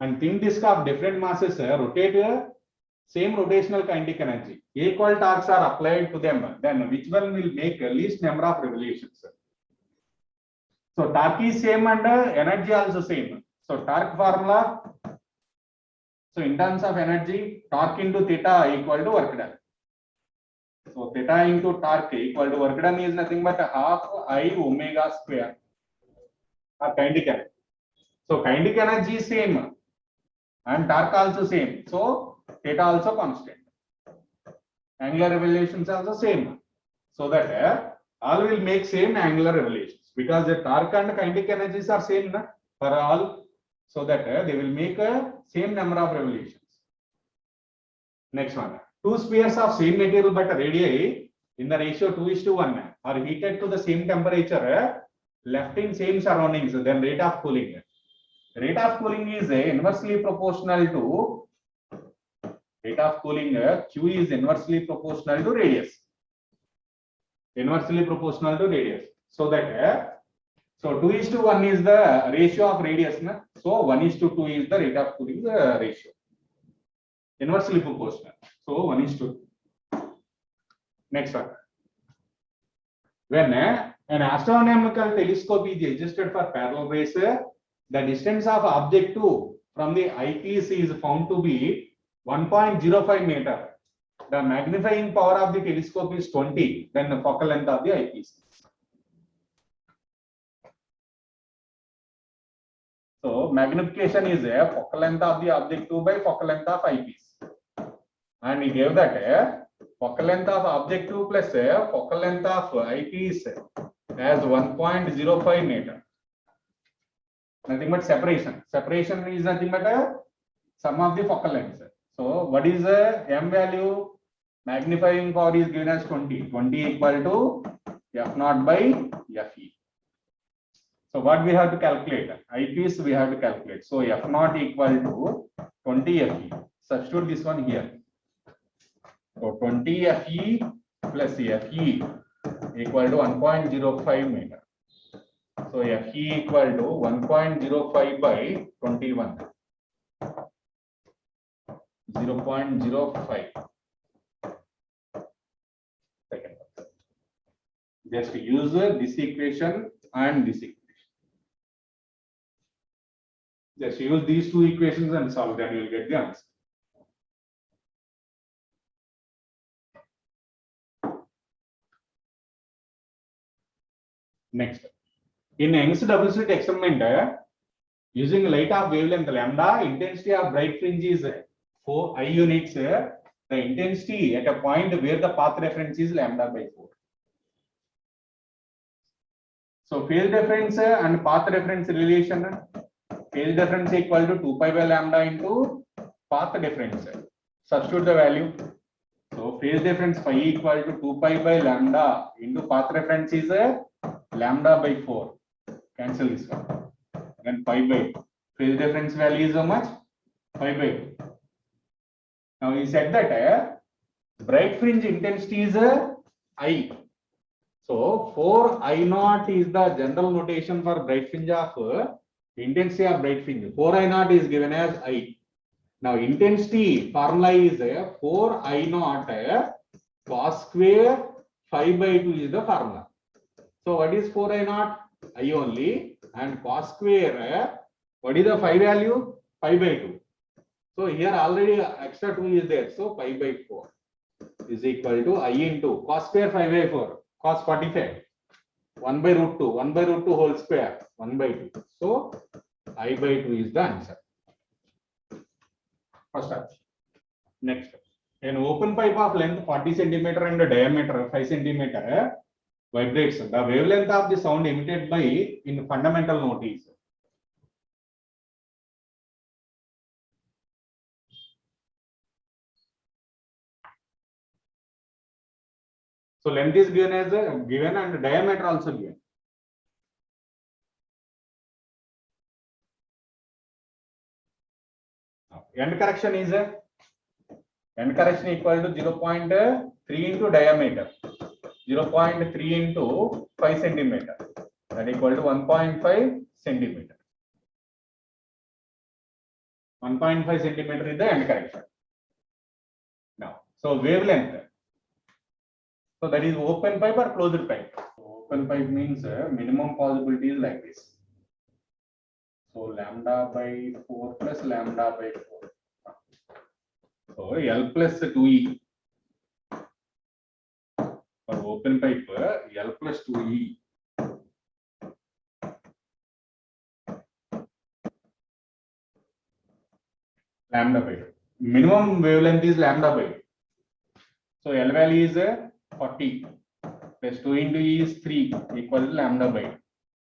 and thin disk of different masses rotate same rotational kinetic energy. Equal torques are applied to them. Then which one will make least number of revolutions? So torque is same and energy also same. So torque formula. So in terms of energy, torque into theta equal to work done. So theta into torque equal to work done is nothing but half I omega square. Kinetic energy. So kinetic energy is same. And torque also same, so theta also constant. Angular revolutions also same, so that all will make same angular revolutions because the torque and kinetic energies are same for all, so that they will make same number of revolutions. Next one, two spheres of same material but radii in the ratio 2:1 are heated to the same temperature, left in same surroundings, then rate of cooling. Rate of cooling is inversely proportional to rate of cooling. Q is inversely proportional to radius. Inversely proportional to radius. So that so 2:1 is the ratio of radius. So 1:2 is the rate of cooling ratio. inversely proportional. So 1:2. Next one. When an astronomical telescope is adjusted for parallel rays, the distance of object 2 from the eyepiece is found to be 1.05 meter. The magnifying power of the telescope is 20, then the focal length of the eyepiece. So magnification is a focal length of the object 2 by focal length of eyepiece. And he gave that focal length of object 2 plus focal length of eyepiece as 1.05 meter. Nothing but separation. Separation is nothing but sum of the focal lengths. So what is the m value? Magnifying power is given as 20. 20 equal to f0 by fe. So what we have to calculate? Eyepiece we have to calculate. So f0 equal to 20 fe. Substitute this one here. So 20 fe plus fe equal to 1.05 meter. So fe equal to 1.05 by 21. 0.05. Second. Just use this equation and this equation. Just use these two equations and solve, then you will get the answer. Next, in Young's double slit experiment, using light of wavelength lambda, intensity of bright fringe is 4 I units. The intensity at a point where the path reference is lambda by 4. So phase difference and path reference relation. Phase difference equal to 2 pi by lambda into path difference. Substitute the value. So phase difference phi equal to 2 pi by lambda into path reference is lambda by 4. Cancel this one. Then pi by 2. Phase difference value is how much? Pi by 2. Now he said that bright fringe intensity is I. So 4 I naught is the general notation for bright fringe of intensity of bright fringe. 4 I naught is given as I. Now intensity formula is 4 I naught cos square 5 by 2 is the formula. So what is 4 I naught? I only, and cos square what is the phi value? Pi by 2. So here already extra 2 is there. So pi by 4 is equal to I into cos square 5 by 4. Cos 45. 1 by root 2. 1 by root 2 whole square. 1 by 2. So I by 2 is the answer. First option. Next. An open pipe of length 40 centimeter and diameter 5 centimeter vibrates. The wavelength of the sound emitted by in fundamental note is. So length is given as given and diameter also given. End correction is end correction equal to 0.3 into diameter. 0.3 into 5 centimeter. That equal to 1.5 centimeter. 1.5 centimeter is the end correction. Now, so wavelength. So that is open pipe or closed pipe. Open pipe means minimum possibility is like this. So lambda by 4 plus lambda by 4. So L plus 2E. For open pipe, L plus 2E. Lambda by 2. Minimum wavelength is lambda by 2. So L value is 40 plus 2 into E is 3 equal to lambda by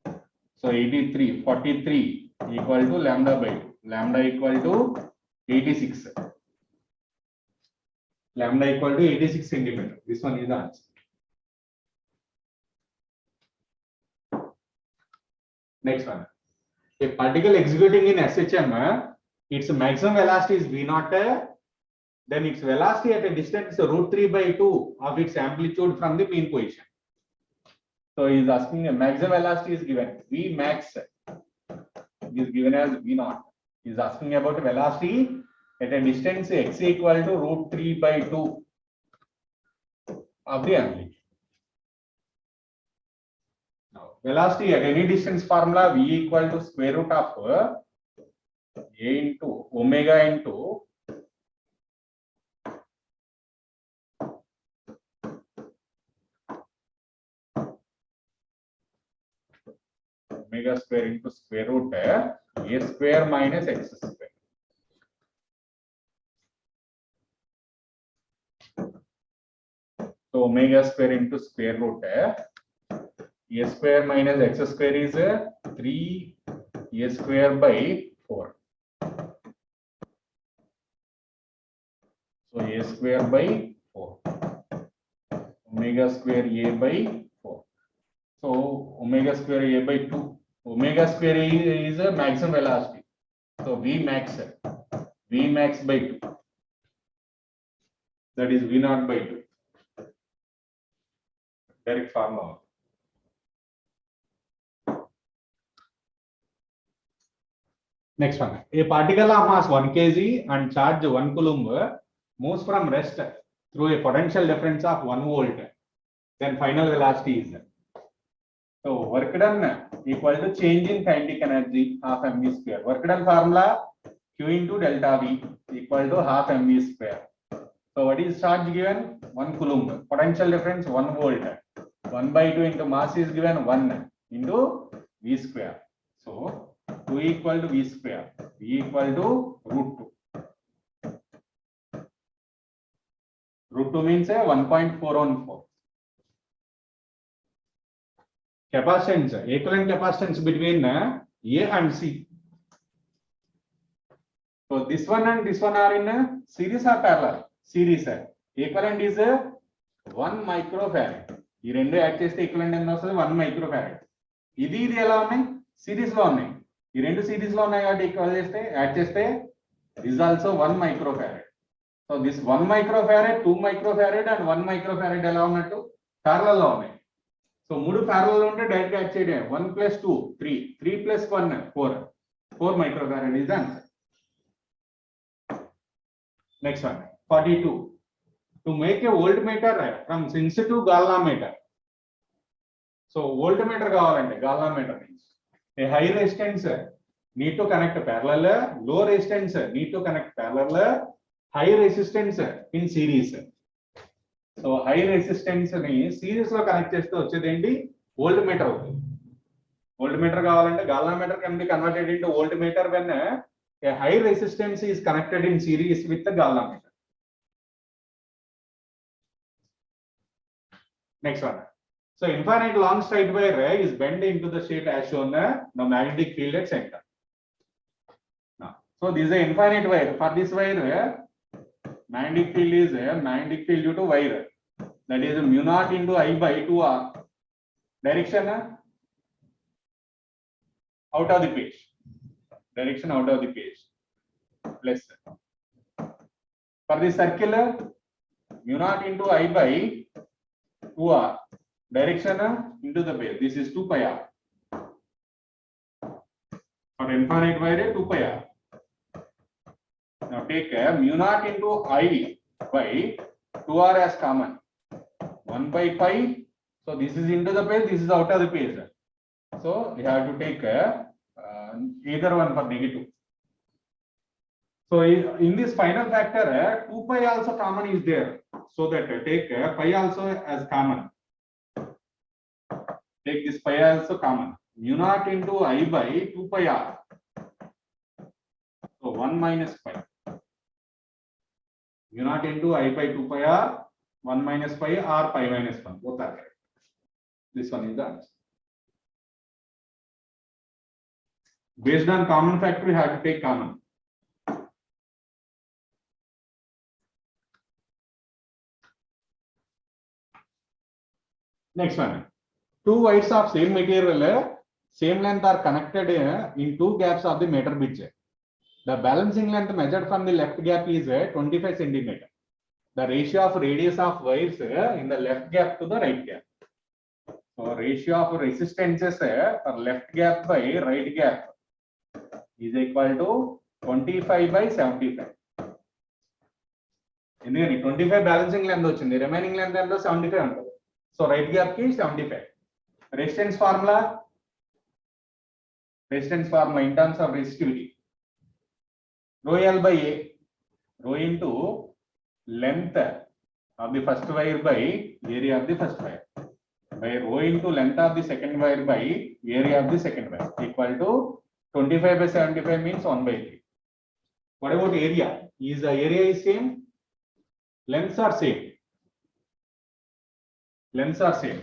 2. So 83, 43 equal to lambda by 2. Lambda equal to 86. Lambda equal to 86 centimeter. This one is the answer. Next one. A particle executing in SHM, its maximum velocity is V0. Then its velocity at a distance √3 by 2 of its amplitude from the mean position. So he is asking a maximum velocity is given. V max is given as V0. He is asking about velocity at a distance x equal to √3/2 of the angulation. Now, velocity at any distance formula v equal to square root of a into omega into omega square into square root a square minus x square. So omega square into square root a square minus x square is 3 a square by 4. So a square by 4. Omega square a by 4. So omega square a by 2. Omega square is a maximum velocity. So v max by 2. That is v naught by 2. Direct formula. Next one. A particle of mass 1 kg and charge 1 coulomb moves from rest through a potential difference of 1 volt. Then final velocity is. So work done equal to change in kinetic energy half mv square. Work done formula q into delta v equal to half mv square. So what is charge given? 1 coulomb. Potential difference 1 volt. 1/2 into mass is given 1 into v square. So 2 equal to v square. V equal to √2. √2 means 1.414. Capacitance, equivalent capacitance between A and C. So this one and this one are in series or parallel? Series. Equivalent is 1 microfarad. ఈ రెండు add చేస్తే equivalent ఎంత వస్తుంది 1 microfarad. ఇది ఎలా ఉన్నాయి series లో ఉన్నాయి. ఈ రెండు సిరీస్ లో ఉన్నాయి కాబట్టి ఈక్వల్ చేస్తే యాడ్ చేస్తే is also 1 microfarad. So this 1 microfarad 2 microfarad and 1 microfarad ఎలా ఉన్నట్టు ప్యారలల్ లో ఉన్నాయి. సో మూడు ప్యారలల్ ఉంటే డైరెక్ట్ యాడ్ చేయడం 1 + 2 3 3 + 1 4 microfarad is the answer. Next one 42. To make a voltmeter from sensitive galvanometer. So voltmeter కావాలంటే galvanometer means a high resistance need to connect parallel, low resistance need to connect parallel, high resistance in series. So high resistance ని series లో connect చేస్తే వచ్చేది ఏంటి voltmeter అవుతుంది. Voltmeter కావాలంటే galvanometer can be converted into voltmeter when a high resistance is connected in series with the galvanometer. Next one. So infinite long straight wire is bent into the shape as shown the magnetic field at center. Now, so this is an infinite wire. For this wire, magnetic field is magnetic field due to wire. That is mu naught into I/2R. Direction out of the page. Direction out of the page. Plus. For this circular, mu naught into I/2R. Direction into the base. This is 2πr. For infinite wire 2πr. Now take mu naught into I/2r as common. 1/π. So this is into the page. This is out of the page. So we have to take either one for negative. So in this final factor 2π also common is there. So that take pi also as common. Take this pi also common. Mu naught into I/2πr. So 1 minus pi. Mu naught into I/2πr. 1 minus pi or pi minus 1. Both are correct. This one is the answer. Based on common factor, we have to take common. Next one. Two wires of same material, same length are connected in two gaps of the meter bridge. The balancing length measured from the left gap is 25 centimeter. The ratio of radius of wires in the left gap to the right gap. So ratio of resistances for left gap by right gap is equal to 25/75. ఎందుకని 25 balancing length వచ్చింది, remaining length ఎంత 75 ఉంటుంది. So right gap కి 75. Resistance formula in terms of resistivity, rho L by A, rho into length of the first wire by area of the first wire, by rho into length of the second wire by area of the second wire, equal to 25 by 75 means 1 by 3. What about area? Is the area is same? Lengths are same. Lengths are same.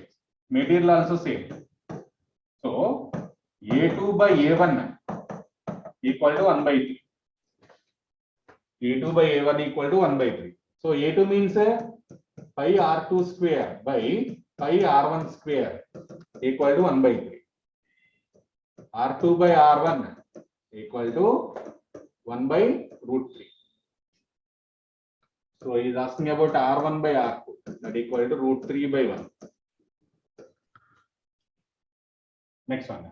Material also same. So A2 by A1 equal to 1 by 3. A2 by A1 equal to 1 by 3. So A2 means pi R2 square by pi R1 square equal to 1 by 3. R2 by R1 equal to 1 by root 3. So he is asking about R1 by R2, that equal to root 3 by 1. Next one.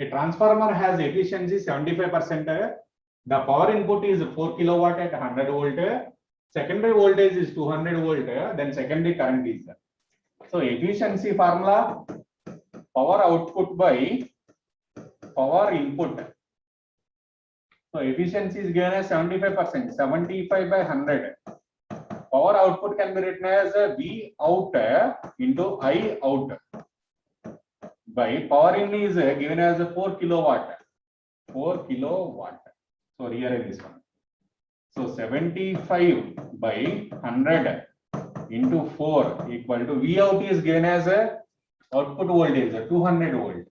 A transformer has efficiency 75%. The power input is 4 kilowatt at 100 volt. Secondary voltage is 200 volt. Then secondary current is there. So efficiency formula, power output by power input. So efficiency is given as 75%. 75 by 100. Power output can be written as V out into I out. By power in is given as 4 kilowatt. 4 kilowatt. So rearrange this one. So 75 by 100 into 4 equal to V out is given as output voltage 200 volt.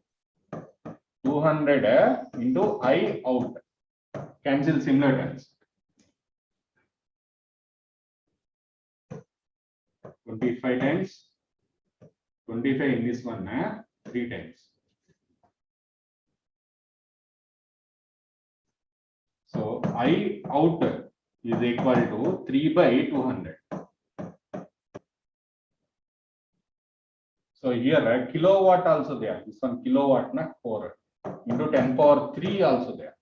200 into I out. Cancel similar terms. 25 times 25 in this one 3 times. So I out is equal to 3 by 200. So here kilowatt also there. This one kilowatt not 4 into 10 power 3 also there.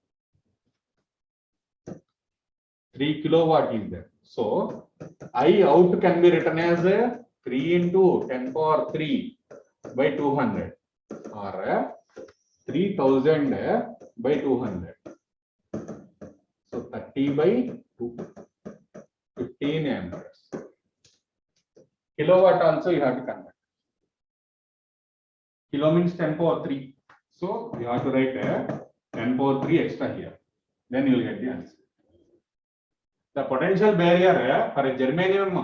3 kilowatt is there. So I out can be written as 3 into 10 power 3 by 200 or 3000 by 200. So 30 by 2, 15 amperes. Kilowatt also you have to convert. Kilo means 10 power 3. So you have to write 10 power 3 extra here. Then you will get the answer. The potential barrier for a germanium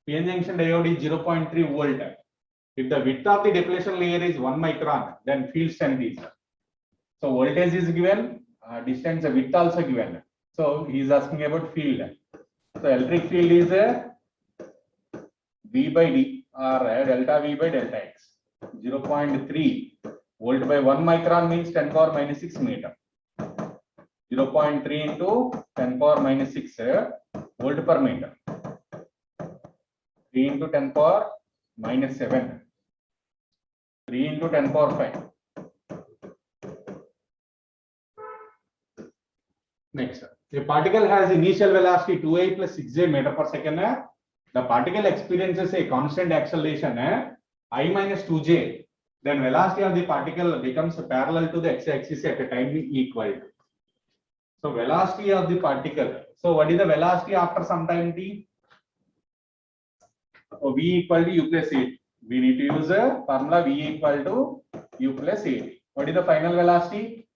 PN junction diode is 0.3 volt. If the width of the depletion layer is 1 micron, then field strength is. So voltage is given, distance width also given. So he is asking about field. So electric field is V by D or delta V by delta X. 0.3 volt by 1 micron means 10 power minus 6 meter. 0.3 into 10 power minus 6 volt per meter. 3 into 10 power minus 7. 3 into 10 power 5. Next, a particle has initial velocity 2I plus 6j meter per second. The particle experiences a constant acceleration I minus 2j. Then velocity of the particle becomes parallel to the x-axis at a time equal to. So velocity of the particle. So what is the velocity after some time t? So v equal to u plus 8. We need to use a formula v equal to u plus 8. What is the final velocity?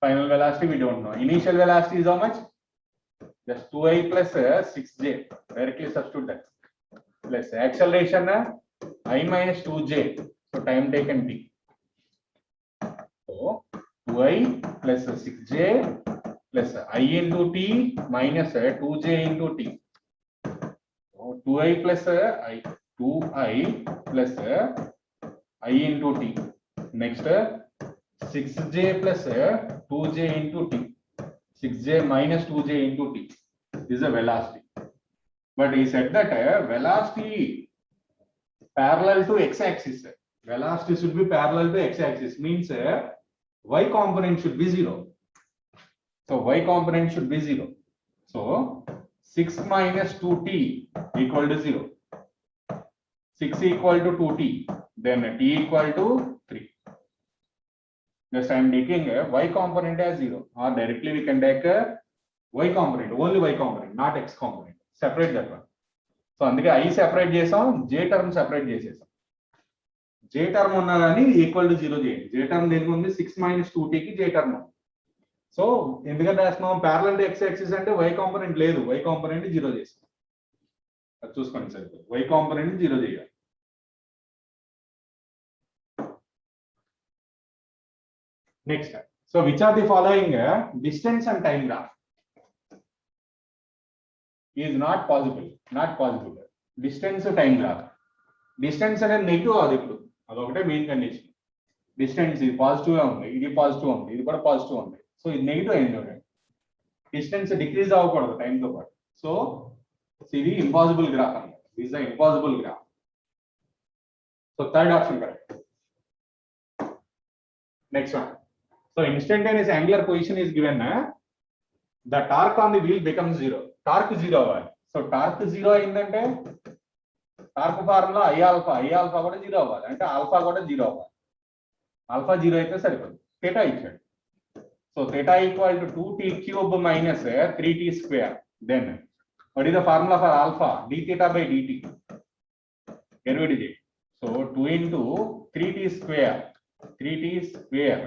Final velocity we don't know. Initial velocity is how much? Just 2I plus 6j. Directly substitute that. Plus acceleration I minus 2j. So time taken t. So 2I plus 6j plus I into t minus 2j into t. So 2I plus 2I plus I into t. Next 6j plus 2j into t. 6j minus 2j into t. This is a velocity. But he said that velocity parallel to x-axis. Velocity should be parallel to x-axis. Means y component should be 0. So y component should be 0. So 6 minus 2t equal to 0. 6 equal to 2t, then t equal to 3. Just I am taking a y component as 0, or directly we can take a y component, only y component, not x component. Separate that one. So అందుకే I separate చేసాం, j term separate చేసేసాం. j term ఉన్నా కానీ equal to 0 చేయండి. j term దేనికి ఉంది? 6 minus 2t కి j term ఉంది. సో ఎందుకంటే రాస్తున్నాం ప్యారలల్ టు x యాక్సిస్ అంటే y కాంపోనెంట్ లేదు, y కాంపోనెంట్ 0 చేస్తాం. అది చూసుకోండి సార్, y కాంపోనెంట్ 0 చేయాలి. Next, so which are the following distance and time graph is not possible. Distance time graph. Distance అనేది నెగిటివ్ అది, ఇప్పుడు అదొకటే మెయిన్ కండిషన్. డిస్టెన్స్ ఇది పాజిటివ్ గా ఉంది, ఇది పాజిటివ్ ఉంది, ఇది కూడా పాజిటివ్ ఉంది. సో ఇది నెగిటివ్ అయింది చూడండి, డిస్టెన్స్ డిక్రీజ్ అవ్వకూడదు టైంతో పాటు. సో ఇది ఇంపాసిబుల్ గ్రాఫ్ అన్నమాట. This the impossible graph. So third option correct. Next one, so instantaneous angular position is given, the torque on the wheel becomes 0. Torque 0 అవ్వాలి. So torque 0 అయిందంటే torque formula I alpha కూడా 0 అవ్వాలి, అంటే alpha కూడా 0 అవ్వాలి. Alpha 0 అయితే సరిపోదు. Theta ఇచ్చాడు. So theta equal to 2t cube minus 3t square. Then what is the formula for alpha? D theta by dt. Derivative. So 2 into 3t square. 3t square.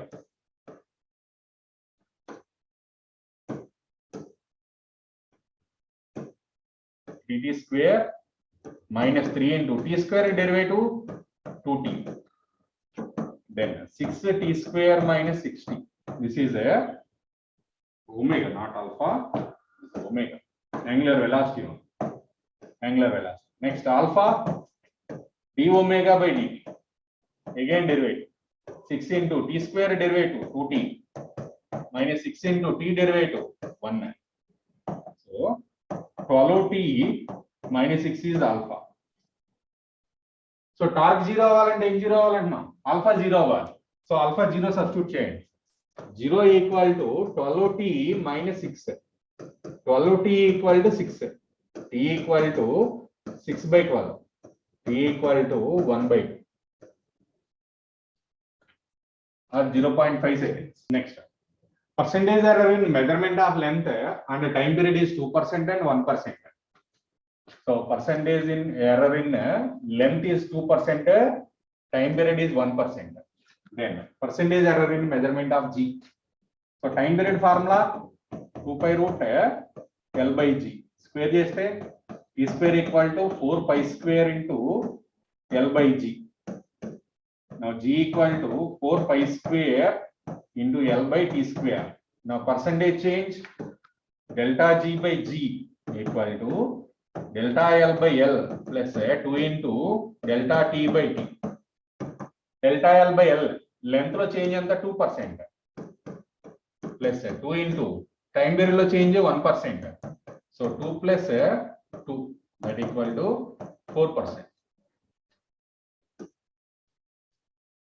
T square minus 3 into t square derivative 2t. Then 6t square minus 6t. This is a omega, not alpha. This is omega. Angular velocity. Next, alpha d omega by dt. Again derivative. 6 into t square derivative 2t minus 6 into t derivative 1. So 12t minus 6 is alpha. So torque 0 అవ్వాలంటే ఏం 0 అవ్వాలంటున్నాం? Alpha 0 అవ్వాలి. So alpha 0 substitute చేయండి. 0 equal to 12t minus 6. 12t equal to 6. T equal to 6 by 12. T equal to 1 by 2. Or 0.5 seconds. Next. Percentage error in measurement of length and time period is 2% and 1%. So percentage in error in length is 2%, time period is 1%. Then percentage error in measurement of g. So time period formula 2 pi root L by g. Square cheste t square equal to 4 pi square into L by g. Now g equal to 4 pi square into L by t square. Now percentage change delta g by g equal to delta L by L plus 2 into delta t by t. Delta L by L length లో change అంతా 2% plus 2 into time period లో change 1%. So 2 plus 2 that equal to 4%.